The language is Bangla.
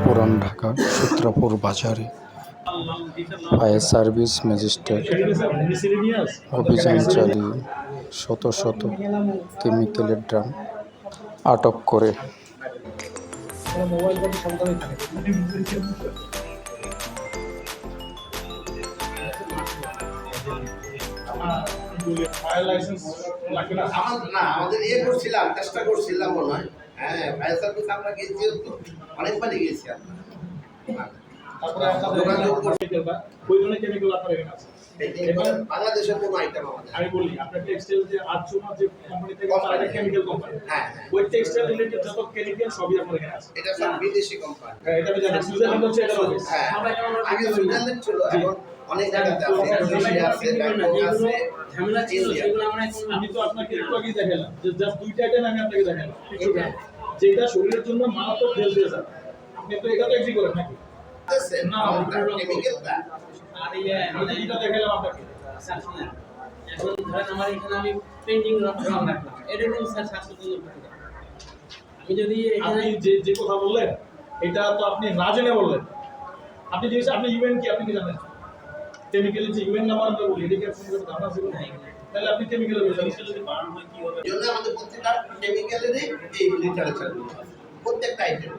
পুরান ঢাকা সূত্রাপুর বাজারে ফায়ার সার্ভিস ম্যাজিস্ট্রেট অভিযান চালিয়ে শত শত কেমিক্যালের ড্রাম আটক করে। আমাদের করছিলাম, চেষ্টা করছিলাম মনে হয়। হ্যাঁ, ফায়ার সার্ভিস আমরা গেছি তো অনেকবারই গেছি আমরা। বাংলাদেশের কোনো আইটেম আমাদের আমি বলি আপনার টেক্সটাইল যে আর্চুমা যে কোম্পানি থেকে তারা কেমিক্যাল কোম্পানি, হ্যাঁ ওই টেক্সটাইল রিলেটেড যত কেমিক্যাল সবই আপনার এখানে আছে। এটা সব বিদেশি কোম্পানি। হ্যাঁ, এটা আমি জানি। সুইজারল্যান্ড হচ্ছে এটা অফিস। হ্যাঁ, আগে সুইজারল্যান্ড ছিল, এখন অনেক জায়গাতে আছে, ইন্দোনেশিয়া আছে, ব্যাংকক আছে, ঝামেলা ছিল সেগুলো আমরা আমি তো আপনাকে একটু আগেই দেখালাম যে জাস্ট দুইটা আইটেম আমি আপনাকে দেখালাম। যেটা শরীরের জন্য মারাত্মক হেলথ দিয়ে স্যার, আপনি তো এটা তো এগ্রি করেন নাকি? না, কেমিক্যালটা আর এটা দেখালাম আপনাকে। স্যার শুনেন, এখন ধরেন আমার এখানে আমি পেন্টিং রং রাখলাম, এটা কিন্তু স্যার স্বাস্থ্যজন্য ক্ষতিকর। আমি যদি আপনি যে কথা বললেন এটা তো আপনি না জেনে বললেন। আপনি জিনিস আপনি ইউএন কি আপনি কি জানেন? কেমিক্যাল যে ইউএন নাম্বার আমরা বলি এটাকে ফোন করে ধারণা ছিল না, তাহলে আপনি কেমিক্যালের বিষয় যদি বানানো হয় কি হবে? জন্য আমাদের প্রত্যেকটা কেমিক্যালেরই এই লিটারেচার প্রত্যেকটা আইটেম